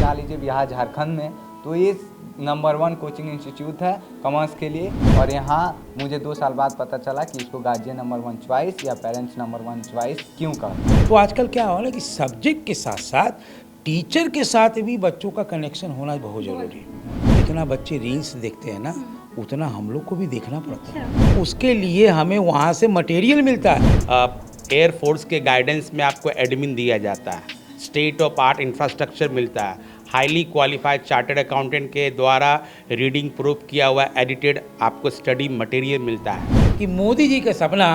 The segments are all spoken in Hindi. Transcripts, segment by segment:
मिला लीजिए बिहार झारखंड में, तो ये नंबर 1 कोचिंग इंस्टीट्यूट है कॉमर्स के लिए। और यहाँ मुझे 2 साल बाद पता चला कि इसको गार्जियन नंबर 1 चॉइस या पेरेंट्स नंबर 1 चॉइस क्यों कहा। तो आजकल क्या हो रहा है कि सब्जेक्ट के साथ साथ टीचर के साथ भी बच्चों का कनेक्शन होना बहुत ज़रूरी है। जितना बच्चे रील्स देखते हैं ना, उतना हम लोग को भी देखना पड़ता है। उसके लिए हमें वहाँ से मटेरियल मिलता है। एयरफोर्स के गाइडेंस में आपको एडमिन दिया जाता है, स्टेट ऑफ आर्ट इंफ्रास्ट्रक्चर मिलता है, हाईली क्वालिफाइड चार्टर्ड अकाउंटेंट के द्वारा रीडिंग प्रूफ किया हुआ एडिटेड आपको स्टडी मटेरियल मिलता है। कि मोदी जी का सपना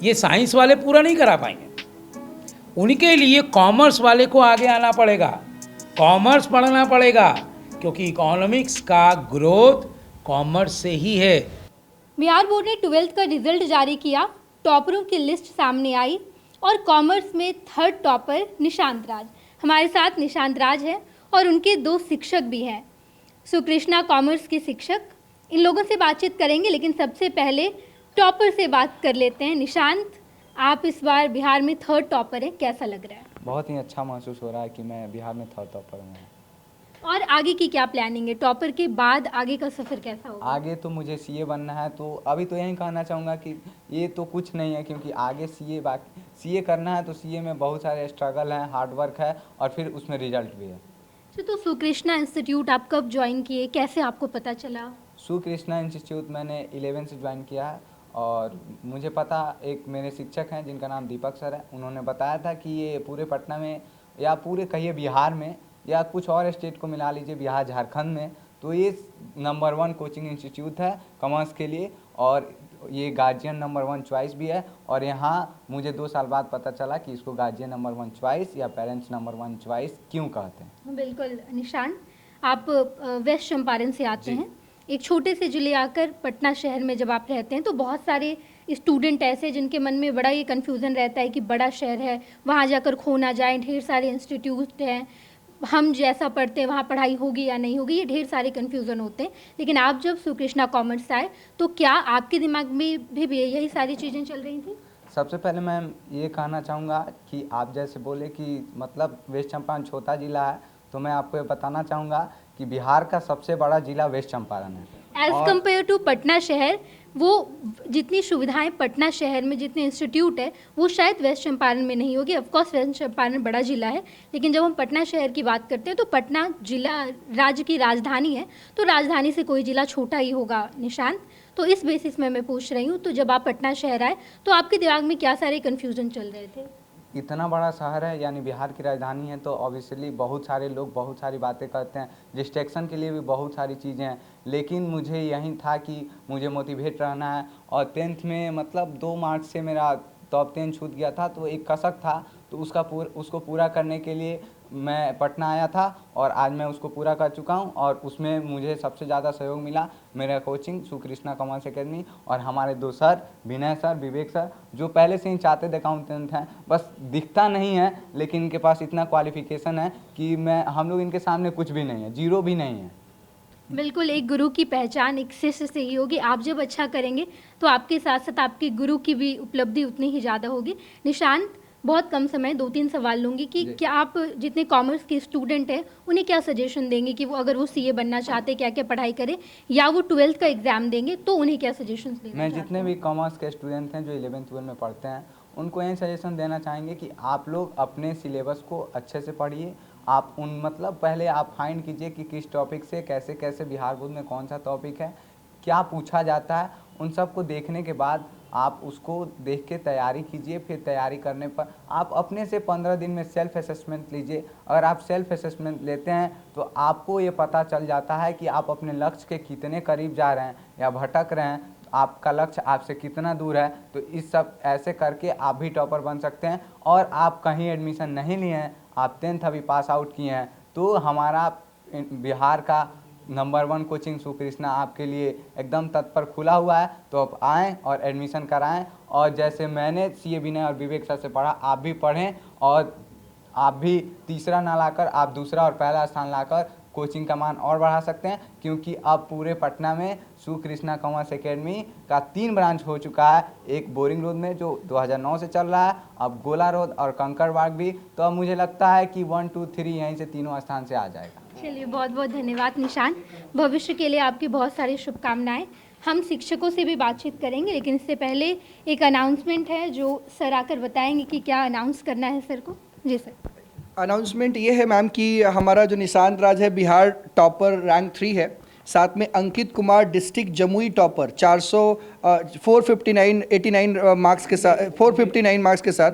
ये साइंस वाले पूरा नहीं करा पाएंगे, उनके लिए कॉमर्स वाले को आगे आना पड़ेगा, कॉमर्स पढ़ना पड़ेगा, क्योंकि इकोनॉमिक्स का ग्रोथ कॉमर्स से ही है। बिहार बोर्ड ने 12th का रिजल्ट जारी किया, टॉपरों की लिस्ट सामने आई और कॉमर्स में 3rd टॉपर निशांत राज। हमारे साथ निशांत राज हैं और उनके 2 शिक्षक भी हैं, सुकृष्णा कॉमर्स के शिक्षक। इन लोगों से बातचीत करेंगे, लेकिन सबसे पहले टॉपर से बात कर लेते हैं। निशांत, आप इस बार बिहार में 3rd टॉपर हैं, कैसा लग रहा है? बहुत ही अच्छा महसूस हो रहा है कि मैं बिहार में 3rd टॉपर हूँ। और आगे की क्या प्लानिंग है? टॉपर के बाद आगे का सफ़र कैसा होगा? आगे तो मुझे सीए बनना है, तो अभी तो यही कहना चाहूँगा कि ये तो कुछ नहीं है, क्योंकि आगे सीए करना है तो सीए में बहुत सारे स्ट्रगल हैं, हार्डवर्क है और फिर उसमें रिजल्ट भी है। तो सुकृष्णा इंस्टीट्यूट आप कब ज्वाइन किए, कैसे आपको पता चला? सुकृष्णा इंस्टीट्यूट मैंने 11 से ज्वाइन किया है और मुझे पता, एक मेरे शिक्षक हैं जिनका नाम दीपक सर है, उन्होंने बताया था कि ये पूरे पटना में या पूरे कहिए बिहार में या कुछ और स्टेट को मिला लीजिए बिहार झारखंड में, तो ये नंबर 1 कोचिंग इंस्टीट्यूट है कॉमर्स के लिए और ये गार्जियन नंबर 1 चॉइस भी है। और यहाँ मुझे 2 साल बाद पता चला कि इसको गार्जियन नंबर 1 चॉइस या पेरेंट्स नंबर 1 चॉइस क्यों कहते हैं। बिल्कुल निशांत, आप वेस्ट चंपारण से आते हैं, एक छोटे से जिले आकर पटना शहर में जब आप रहते हैं तो बहुत सारे स्टूडेंट ऐसे जिनके मन में बड़ा ये कन्फ्यूज़न रहता है कि बड़ा शहर है, वहाँ जाकर खो ना जाए, ढेर सारे इंस्टीट्यूट हैं, हम जैसा पढ़ते हैं वहाँ पढ़ाई होगी या नहीं होगी, ये ढेर सारे कन्फ्यूज़न होते हैं। लेकिन आप जब सुकृष्णा कॉमर्स आए तो क्या आपके दिमाग में भी यही सारी चीज़ें चल रही थी? सबसे पहले मैं ये कहना चाहूँगा कि आप जैसे बोले कि मतलब वेस्ट चंपारण छोटा ज़िला है, तो मैं आपको ये बताना चाहूँगा कि बिहार का सबसे बड़ा ज़िला वेस्ट चंपारण है। एज़ कम्पेयर टू पटना शहर, वो जितनी सुविधाएं पटना शहर में, जितने इंस्टीट्यूट है, वो शायद वेस्ट चंपारण में नहीं होगी। ऑफकोर्स वेस्ट चंपारण बड़ा ज़िला है, लेकिन जब हम पटना शहर की बात करते हैं तो पटना जिला राज्य की राजधानी है, तो राजधानी से कोई ज़िला छोटा ही होगा निशांत। तो इस बेसिस में मैं पूछ रही हूँ, तो जब आप पटना शहर आए तो आपके दिमाग में क्या सारे कन्फ्यूज़न चल रहे थे? इतना बड़ा शहर है, यानी बिहार की राजधानी है, तो ऑब्वियसली बहुत सारे लोग बहुत सारी बातें करते हैं, डिस्ट्रैक्शन के लिए भी बहुत सारी चीज़ें हैं। लेकिन मुझे यही था कि मुझे मोटिवेट रहना है और 10th में मतलब 2 मार्च से मेरा टॉप 10 छूट गया था, तो एक कसक था, तो उसको पूरा करने के लिए मैं पटना आया था और आज मैं उसको पूरा कर चुका हूं। और उसमें मुझे सबसे ज़्यादा सहयोग मिला मेरा कोचिंग सुकृष्णा कॉमर्स एकेडमी और हमारे 2 सर, विनय सर, विवेक सर, जो पहले से ही चार्टर्ड अकाउंटेंट हैं, बस दिखता नहीं है लेकिन इनके पास इतना क्वालिफिकेशन है कि हम लोग इनके सामने कुछ भी नहीं है, जीरो भी नहीं है। बिल्कुल, एक गुरु की पहचान एक शिष्य से ही होगी। आप जब अच्छा करेंगे तो आपके साथ साथ आपके गुरु की भी उपलब्धि उतनी ही ज़्यादा होगी। निशांत, बहुत कम समय, 2-3 सवाल लूँगी कि क्या आप जितने कॉमर्स के स्टूडेंट हैं उन्हें क्या सजेशन देंगे कि वो अगर वो सीए बनना चाहते क्या क्या पढ़ाई करें, या वो 12th का एग्ज़ाम देंगे तो उन्हें क्या सजेशन देना? मैं जितने भी कॉमर्स के स्टूडेंट हैं जो 11th-12 में पढ़ते हैं, उनको यही सजेशन देना चाहेंगे कि आप लोग अपने सिलेबस को अच्छे से पढ़िए। आप मतलब पहले आप फाइंड कीजिए कि किस टॉपिक से कैसे कैसे बिहार बोर्ड में कौन सा टॉपिक है, क्या पूछा जाता है। उन सब को देखने के बाद आप उसको देख के तैयारी कीजिए। फिर तैयारी करने पर आप अपने से 15 दिन में सेल्फ असेसमेंट लीजिए। अगर आप सेल्फ असेसमेंट लेते हैं तो आपको ये पता चल जाता है कि आप अपने लक्ष्य के कितने करीब जा रहे हैं या भटक रहे हैं, आपका लक्ष्य आपसे कितना दूर है। तो इस सब ऐसे करके आप भी टॉपर बन सकते हैं। और आप कहीं एडमिशन नहीं लिए हैं, आप 10th अभी पास आउट किए हैं, तो हमारा बिहार का नंबर 1 कोचिंग सुकृष्णा आपके लिए एकदम तत्पर खुला हुआ है। तो आप आएँ और एडमिशन कराएं। और जैसे मैंने सीए विनय और विवेक सर से पढ़ा, आप भी पढ़ें और आप भी तीसरा ना लाकर आप दूसरा और पहला स्थान लाकर कोचिंग का मान और बढ़ा सकते हैं, क्योंकि अब पूरे पटना में सुकृष्णा कॉमर्स एकेडमी का 3 ब्रांच हो चुका है। एक बोरिंग रोड में जो 2009 से चल रहा है, अब गोला रोड और कंकड़बाग भी। तो अब मुझे लगता है कि 1, 2, 3 यहीं से तीनों स्थान से आ जाएगा। चलिए, बहुत बहुत धन्यवाद निशान। भविष्य के लिए आपकी बहुत सारी शुभकामनाएं। हम शिक्षकों से भी बातचीत करेंगे, लेकिन इससे पहले एक अनाउंसमेंट है जो सर आकर बताएंगे कि क्या अनाउंस करना है सर को। जी सर। अनाउंसमेंट ये है मैम कि हमारा जो निशांत राज है बिहार टॉपर रैंक 3 है, साथ में Ankit Kumar district Jamui topper 489 marks के साथ 459 मार्क्स के साथ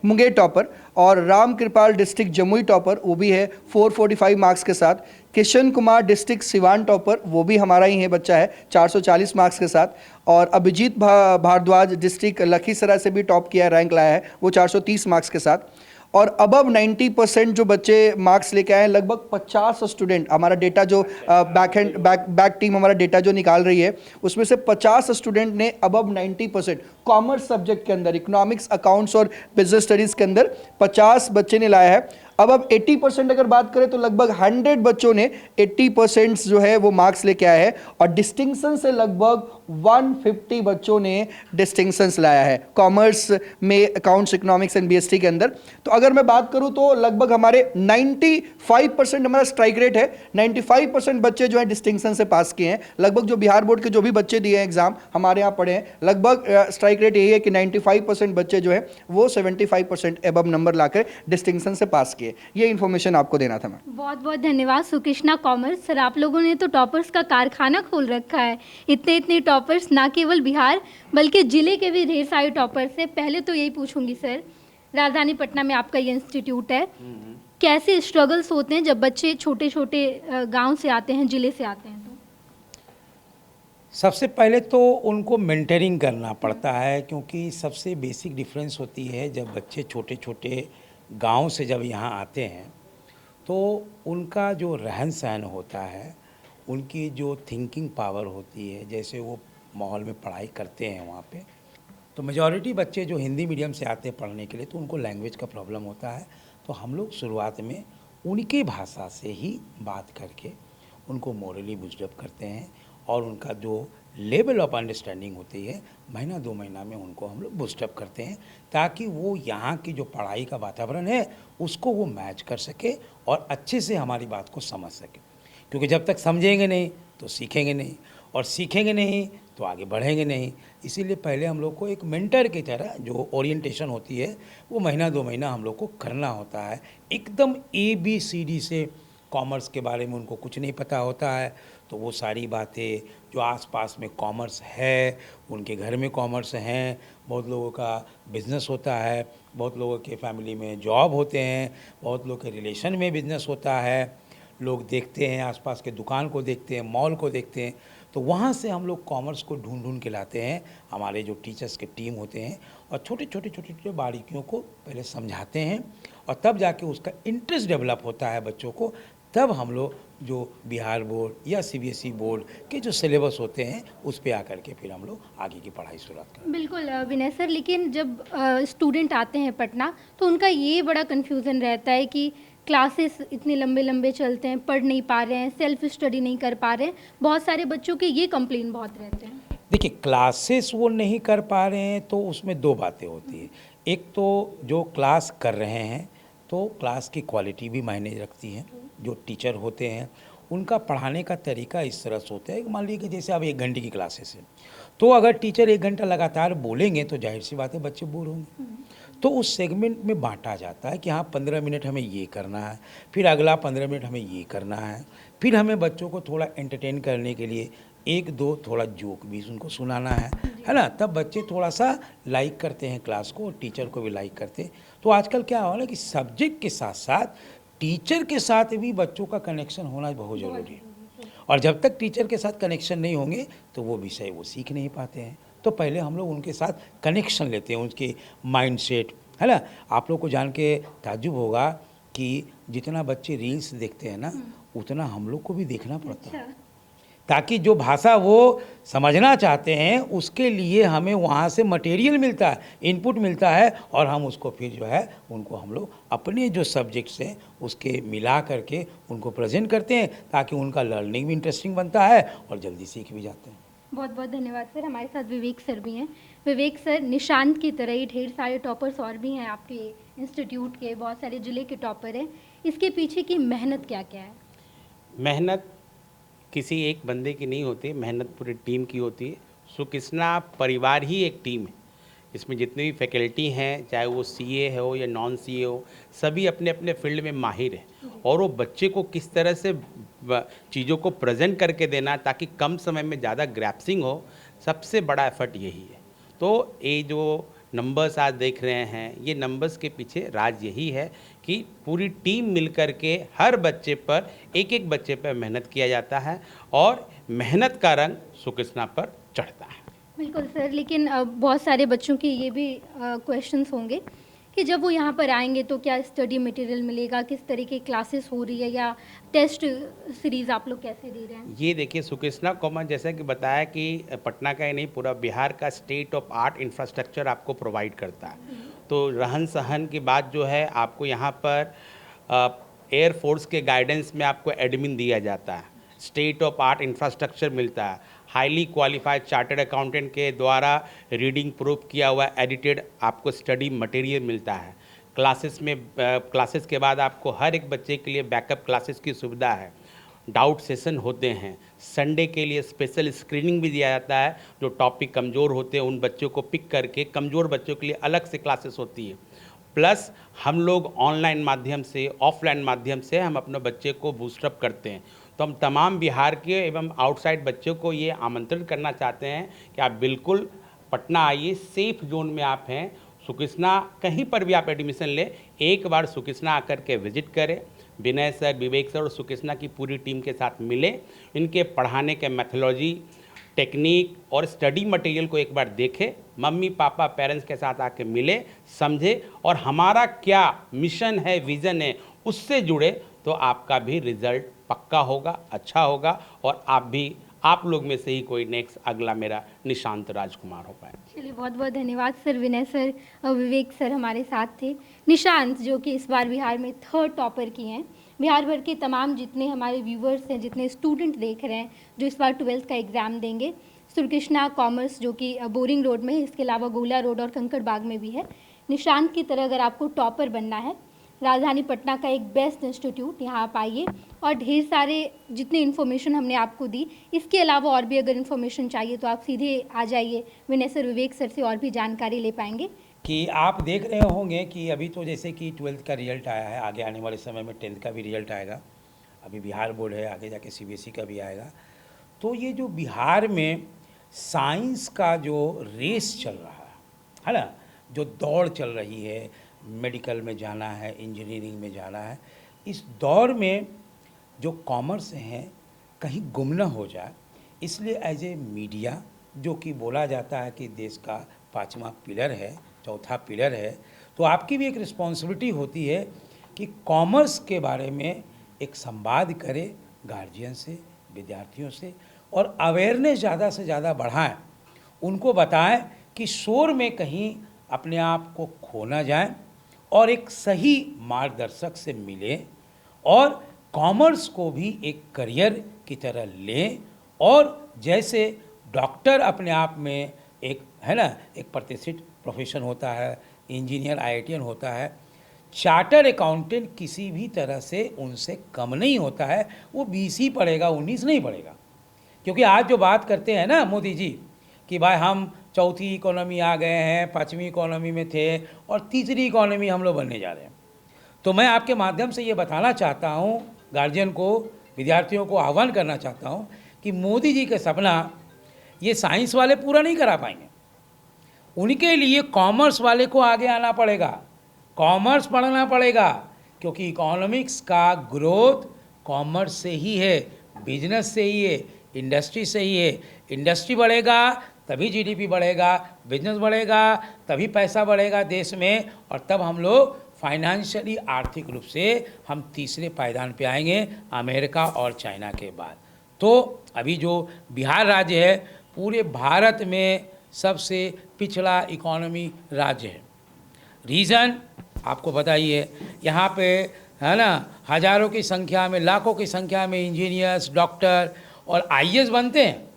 मुंगेर टॉपर, और राम कृपाल डिस्ट्रिक्ट जमुई टॉपर वो भी है 445 मार्क्स के साथ। किशन कुमार डिस्ट्रिक्ट सिवान टॉपर वो भी हमारा ही है बच्चा है 440 मार्क्स के साथ। और अभिजीत भारद्वाज डिस्ट्रिक्ट लखीसराय से भी टॉप किया, रैंक लाया है, वो 430 मार्क्स के साथ। और अबव 90% जो बच्चे मार्क्स लेके आए हैं, लगभग 50 स्टूडेंट, हमारा डेटा जो बैक टीम हमारा डेटा जो निकाल रही है उसमें से 50 स्टूडेंट ने अबव 90% कॉमर्स सब्जेक्ट के अंदर, इकोनॉमिक्स, अकाउंट्स और बिजनेस स्टडीज़ के अंदर 50 बच्चे ने लाया है। अब 80% अगर बात करें तो लगभग 100 बच्चों ने 80% जो है वो मार्क्स लेके आए हैं, और डिस्टिंक्शन से लगभग 150 बच्चों ने डिस्टिंक्शंस लाया है कॉमर्स में, अकाउंट्स, इकोनॉमिक्स एंड बीएसटी के अंदर। तो अगर मैं बात करूं तो लगभग हमारे 95% हमारा स्ट्राइक रेट है। 95% बच्चे जो है डिस्टिंक्शन से पास किए हैं। लगभग जो बिहार बोर्ड के जो भी बच्चे दिए हैं एग्जाम, हमारे यहाँ पढ़े हैं, लगभग स्ट्राइक रेट यही है कि 95% बच्चे जो है वो 75% एबव नंबर लाकर डिस्टिंक्शन से पास किए। ये इन्फॉर्मेशन आपको देना था मैम। बहुत बहुत धन्यवाद सुकृष्णा कॉमर्स सर। आप लोगों ने तो टॉपर्स का कारखाना खोल रखा है। इतने इतने टॉपर्स ना केवल बिहार बल्कि जिले के भी ढेर सारे टॉपर्स हैं। पहले तो यही पूछूंगी सर, राजधानी पटना में आपका ये इंस्टीट्यूट है, कैसे स्ट्रगल्स होते हैं जब बच्चे छोटे छोटे गांव से आते हैं, जिले से आते हैं? तो सबसे पहले तो उनको मेंटरिंग करना पड़ता है, क्योंकि सबसे बेसिक डिफरेंस होती है जब बच्चे छोटे छोटे गांव से जब यहाँ आते हैं तो उनका जो रहन सहन होता है, उनकी जो थिंकिंग पावर होती है, जैसे वो माहौल में पढ़ाई करते हैं वहाँ पे, तो मेजॉरिटी बच्चे जो हिंदी मीडियम से आते हैं पढ़ने के लिए तो उनको लैंग्वेज का प्रॉब्लम होता है। तो हम लोग शुरुआत में उनकी भाषा से ही बात करके उनको मोरली बूस्टअप करते हैं, और उनका जो लेवल ऑफ अंडरस्टैंडिंग होती है महीना 2 महीना में उनको हम लोग बूस्टअप करते हैं, ताकि वो यहाँ की जो पढ़ाई का वातावरण है उसको वो मैच कर सके और अच्छे से हमारी बात को समझ सके। क्योंकि जब तक समझेंगे नहीं तो सीखेंगे नहीं, और सीखेंगे नहीं तो आगे बढ़ेंगे नहीं। इसीलिए पहले हम लोग को एक मेंटर की तरह जो ओरिएंटेशन होती है वो महीना 2 महीना हम लोग को करना होता है। एकदम ABCD से कॉमर्स के बारे में उनको कुछ नहीं पता होता है, तो वो सारी बातें जो आसपास में कॉमर्स है, उनके घर में कॉमर्स हैं, बहुत लोगों का बिज़नेस होता है, बहुत लोगों के फैमिली में जॉब होते हैं, बहुत लोगों के रिलेशन में बिज़नेस होता है, लोग देखते हैं आसपास के दुकान को देखते हैं, मॉल को देखते हैं, तो वहाँ से हम लोग कॉमर्स को ढूंढ ढूंढ के लाते हैं। हमारे जो टीचर्स के टीम होते हैं और छोटे छोटे बारीकियों को पहले समझाते हैं, और तब जाके उसका इंटरेस्ट डेवलप होता है बच्चों को। तब हम लोग जो बिहार बोर्ड या CBSE बोर्ड के जो सिलेबस होते हैं उस पे आकर के फिर हम लोग आगे की पढ़ाई शुरुआत करते हैं। बिल्कुल विनय सर, लेकिन जब स्टूडेंट आते हैं पटना तो उनका ये बड़ा कन्फ्यूज़न रहता है कि क्लासेस इतने लंबे लंबे चलते हैं, पढ़ नहीं पा रहे हैं, सेल्फ स्टडी नहीं कर पा रहे हैं। बहुत सारे बच्चों के ये कंप्लेन बहुत रहते हैं। देखिए, क्लासेस वो नहीं कर पा रहे हैं तो उसमें 2 बातें होती है। एक तो जो क्लास कर रहे हैं तो क्लास की क्वालिटी भी मायने रखती है। जो टीचर होते हैं उनका पढ़ाने का तरीका इस तरह से होता है कि मान लीजिए कि जैसे अब 1 घंटे की क्लासेस है, तो अगर टीचर 1 घंटा लगातार बोलेंगे तो जाहिर सी बात है बच्चे बोर होंगे। तो उस सेगमेंट में बांटा जाता है कि हाँ 15 मिनट हमें ये करना है, फिर अगला 15 मिनट हमें ये करना है, फिर हमें बच्चों को थोड़ा एंटरटेन करने के लिए 1-2 थोड़ा जोक भी उनको सुनाना है ना। तब बच्चे थोड़ा सा लाइक करते हैं क्लास को, और टीचर को भी लाइक करते हैं। तो आजकल क्या हो रहा है कि सब्जेक्ट के साथ साथ टीचर के साथ भी बच्चों का कनेक्शन होना बहुत ज़रूरी है, और जब तक टीचर के साथ कनेक्शन नहीं होंगे तो वो विषय वो सीख नहीं पाते हैं। तो पहले हम लोग उनके साथ कनेक्शन लेते हैं, उनके माइंडसेट, है ना। आप लोग को जान के ताज्जुब होगा कि जितना बच्चे रील्स देखते हैं ना, उतना हम लोग को भी देखना पड़ता है। ताकि जो भाषा वो समझना चाहते हैं उसके लिए हमें वहाँ से मटेरियल मिलता है, इनपुट मिलता है, और हम उसको फिर जो है उनको हम लोग अपने जो सब्जेक्ट्स हैं उसके मिला करके उनको प्रेजेंट करते हैं, ताकि उनका लर्निंग भी इंटरेस्टिंग बनता है और जल्दी सीख भी जाते हैं। बहुत बहुत धन्यवाद सर। हमारे साथ विवेक सर भी हैं। विवेक सर, निशांत की तरह ही ढेर सारे टॉपर्स और भी हैं आपके इंस्टीट्यूट के, बहुत सारे ज़िले के टॉपर हैं। इसके पीछे की मेहनत क्या क्या है? मेहनत किसी एक बंदे की नहीं होती, मेहनत पूरी टीम की होती है। सुकृष्णा परिवार ही एक टीम है। इसमें जितने भी फैकल्टी हैं, चाहे वो सीए हो या नॉन सीए हो, सभी अपने अपने फील्ड में माहिर हैं, और वो बच्चे को किस तरह से चीज़ों को प्रेजेंट करके देना ताकि कम समय में ज़्यादा ग्रैप्सिंग हो, सबसे बड़ा एफर्ट यही है। तो ये जो नंबर्स आज देख रहे हैं, ये नंबर्स के पीछे राज यही है कि पूरी टीम मिलकर के हर बच्चे पर, एक एक बच्चे पर मेहनत किया जाता है, और मेहनत का रंग सुकृष्णा पर चढ़ता है। बिल्कुल सर, लेकिन बहुत सारे बच्चों के ये भी क्वेश्चंस होंगे कि जब वो यहाँ पर आएंगे तो क्या स्टडी मटेरियल मिलेगा, किस तरह की क्लासेस हो रही है, या टेस्ट सीरीज़ आप लोग कैसे दे रहे हैं? ये देखिए, सुकृष्णा कॉमन जैसा कि बताया कि पटना का ही नहीं, पूरा बिहार का स्टेट ऑफ आर्ट इंफ्रास्ट्रक्चर आपको प्रोवाइड करता है। तो रहन सहन की बात जो है, आपको यहाँ पर एयरफोर्स के गाइडेंस में आपको एडमिन दिया जाता है, स्टेट ऑफ आर्ट इंफ्रास्ट्रक्चर मिलता है, हाईली क्वालिफाइड चार्टर्ड अकाउंटेंट के द्वारा रीडिंग प्रूफ किया हुआ एडिटेड आपको स्टडी मटेरियल मिलता है। क्लासेस के बाद आपको हर एक बच्चे के लिए बैकअप क्लासेस की सुविधा है, डाउट सेशन होते हैं, संडे के लिए स्पेशल स्क्रीनिंग भी दिया जाता है। जो टॉपिक कमज़ोर होते हैं उन बच्चों को पिक करके कमज़ोर बच्चों के लिए अलग से क्लासेस होती है। प्लस हम लोग ऑनलाइन माध्यम से, ऑफलाइन माध्यम से हम अपने बच्चे को बूस्टअप करते हैं। तो हम तमाम बिहार के एवं आउटसाइड बच्चों को ये आमंत्रित करना चाहते हैं कि आप बिल्कुल पटना आइए, सेफ जोन में आप हैं। सुकृष्णा कहीं पर भी आप एडमिशन लें, एक बार सुकृष्णा आकर के विजिट करें, विनय सर, विवेक सर और सुकृष्णा की पूरी टीम के साथ मिले, इनके पढ़ाने के मैथोलॉजी, टेक्निक और स्टडी मटेरियल को एक बार देखें, मम्मी पापा पेरेंट्स के साथ आके मिले, समझे, और हमारा क्या मिशन है, विज़न है, उससे जुड़े, तो आपका भी रिजल्ट पक्का होगा, अच्छा होगा, और आप लोग में से ही कोई नेक्स्ट अगला मेरा निशांत राजकुमार हो पाए। चलिए, बहुत बहुत धन्यवाद सर। विनय सर और विवेक सर हमारे साथ थे। निशांत, जो कि इस बार बिहार में 3rd टॉपर की हैं, बिहार भर के तमाम जितने हमारे व्यूवर्स हैं, जितने स्टूडेंट देख रहे हैं जो इस बार 12th का एग्ज़ाम देंगे, सुकृष्णा कॉमर्स जो कि बोरिंग रोड में है, इसके अलावा गोला रोड और कंकड़ बाग में भी है। निशांत की तरह अगर आपको टॉपर बनना है, राजधानी पटना का एक बेस्ट इंस्टीट्यूट, यहाँ आप आइए, और ढेर सारे जितनी इन्फॉर्मेशन हमने आपको दी, इसके अलावा और भी अगर इन्फॉर्मेशन चाहिए तो आप सीधे आ जाइए, विनय सर, विवेक सर से और भी जानकारी ले पाएंगे। कि आप देख रहे होंगे कि अभी तो जैसे कि 12th का रिजल्ट आया है, आगे आने वाले समय में 10th का भी रिजल्ट आएगा, अभी बिहार बोर्ड है, आगे जाके सीबीएसई का भी आएगा। तो ये जो बिहार में साइंस का जो रेस चल रहा है ना, जो दौड़ चल रही है, मेडिकल में जाना है, इंजीनियरिंग में जाना है, इस दौर में जो कॉमर्स हैं कहीं गुम न हो जाए, इसलिए एज ए मीडिया, जो कि बोला जाता है कि देश का 5वां पिलर है, 4था पिलर है, तो आपकी भी एक रिस्पॉन्सिबिलिटी होती है कि कॉमर्स के बारे में एक संवाद करें गार्जियन से, विद्यार्थियों से, और अवेयरनेस ज़्यादा से ज़्यादा बढ़ाएं, उनको बताएं कि शोर में कहीं अपने आप को खो ना जाएं, और एक सही मार्गदर्शक से मिलें, और कॉमर्स को भी एक करियर की तरह लें। और जैसे डॉक्टर अपने आप में एक है ना, एक प्रतिष्ठित प्रोफेशन होता है, इंजीनियर आईआईटीएन होता है, चार्टर्ड अकाउंटेंट किसी भी तरह से उनसे कम नहीं होता है। वो 20 ही पढ़ेगा, 19 नहीं पढ़ेगा। क्योंकि आज जो बात करते हैं ना मोदी जी कि भाई हम 4थी इकोनॉमी आ गए हैं, 5वीं इकोनॉमी में थे, और 3री इकोनॉमी हम लोग बनने जा रहे हैं, तो मैं आपके माध्यम से ये बताना चाहता हूँ, गार्जियन को, विद्यार्थियों को आह्वान करना चाहता हूँ कि मोदी जी का सपना ये साइंस वाले पूरा नहीं करा पाएंगे। उनके लिए कॉमर्स वाले को आगे आना पड़ेगा, कॉमर्स पढ़ना पड़ेगा, क्योंकि इकोनॉमिक्स का ग्रोथ कॉमर्स से ही है, बिजनेस से ही है, इंडस्ट्री से ही है। इंडस्ट्री बढ़ेगा तभी जीडीपी बढ़ेगा, बिजनेस बढ़ेगा तभी पैसा बढ़ेगा देश में, और तब हम लोग फाइनेंशियली, आर्थिक रूप से हम 3रे पायदान पे आएंगे, अमेरिका और चाइना के बाद। तो अभी जो बिहार राज्य है पूरे भारत में सबसे पिछड़ा इकोनॉमी राज्य है। रीज़न आपको पता ही है, यहाँ पे है ना हज़ारों की संख्या में, लाखों की संख्या में इंजीनियर्स, डॉक्टर और आईएएस बनते हैं,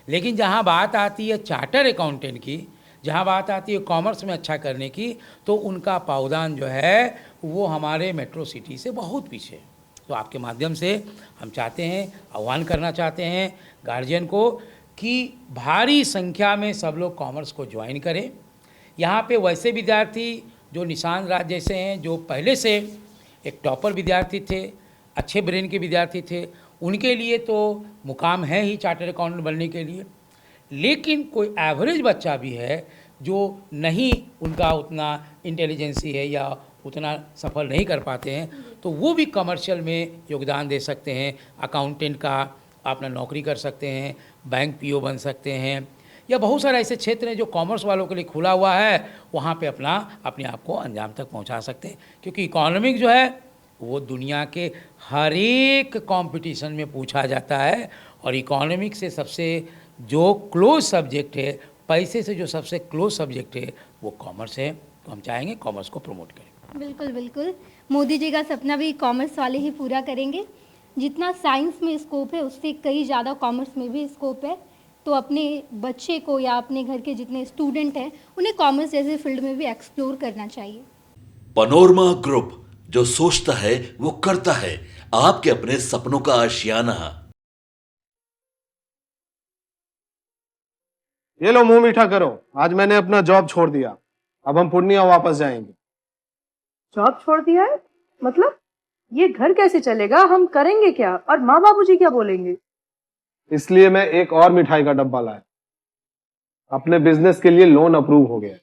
लेकिन जहाँ बात आती है चार्टर अकाउंटेंट की, जहाँ बात आती है कॉमर्स में अच्छा करने की, तो उनका पावदान जो है वो हमारे मेट्रो सिटी से बहुत पीछे है। तो आपके माध्यम से हम चाहते हैं, आह्वान करना चाहते हैं गार्जियन को कि भारी संख्या में सब लोग कॉमर्स को ज्वाइन करें। यहाँ पे वैसे विद्यार्थी जो निशान राज जैसे हैं, जो पहले से एक टॉपर विद्यार्थी थे, अच्छे ब्रेन के विद्यार्थी थे, उनके लिए तो मुकाम है ही चार्टर्ड अकाउंटेंट बनने के लिए, लेकिन कोई एवरेज बच्चा भी है जो नहीं, उनका उतना इंटेलिजेंसी है या उतना सफल नहीं कर पाते हैं, तो वो भी कमर्शियल में योगदान दे सकते हैं। अकाउंटेंट का अपना नौकरी कर सकते हैं, बैंक पीओ बन सकते हैं, या बहुत सारे ऐसे क्षेत्र हैं जो कॉमर्स वालों के लिए खुला हुआ है, वहाँ पे अपने आप को अंजाम तक पहुँचा सकते हैं। क्योंकि इकोनॉमिक जो है वो दुनिया के हर एक कंपटीशन में पूछा जाता है, और इकोनॉमिक से सबसे जो क्लोज सब्जेक्ट है, पैसे से जो सबसे क्लोज सब्जेक्ट है, वो कॉमर्स है। तो हम चाहेंगे कॉमर्स को प्रमोट करें। बिल्कुल बिल्कुल, मोदी जी का सपना भी कॉमर्स वाले ही पूरा करेंगे। जितना साइंस में स्कोप है उससे कई ज़्यादा कॉमर्स में भी स्कोप है। तो अपने बच्चे को या अपने घर के जितने स्टूडेंट हैं उन्हें कॉमर्स जैसे फील्ड में भी एक्सप्लोर करना चाहिए। पनोरमा ग्रुप, जो सोचता है वो करता है, आपके अपने सपनों का आशियाना। ये लो, मुंह मीठा करो, आज मैंने अपना जॉब छोड़ दिया, अब हम पूर्णिया वापस जाएंगे। जॉब छोड़ दिया है? मतलब ये घर कैसे चलेगा? हम करेंगे क्या? और माँ बाबूजी क्या बोलेंगे? इसलिए मैं एक और मिठाई का डब्बा लाया, अपने बिजनेस के लिए लोन अप्रूव हो गया।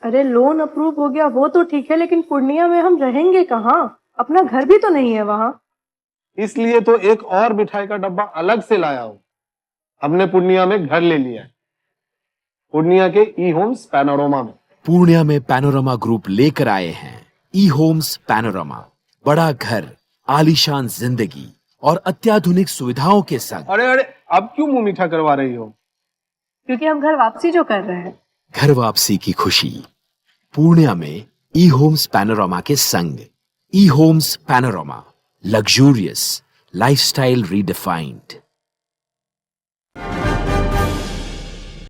अरे लोन अप्रूव हो गया वो तो ठीक है, लेकिन पूर्णिया में हम रहेंगे कहाँ? अपना घर भी तो नहीं है वहां। इसलिए तो एक और मिठाई का डब्बा अलग से लाया हूं। हमने पूर्णिया में घर ले लिया है, पूर्णिया के ई होम्स पैनोरमा में। पूर्णिया में पैनोरमा ग्रुप लेकर आए हैं ई होम्स पैनोरमा, बड़ा घर, आलीशान जिंदगी और अत्याधुनिक सुविधाओं के संग। अरे अरे, अब क्यों मुंह मीठा करवा रही हो? क्योंकि हम घर वापसी जो कर रहे हैं। घर वापसी की खुशी पूर्णिया में ई होम्स पैनोरमा के संग। E Homes Panorama, luxurious lifestyle redefined.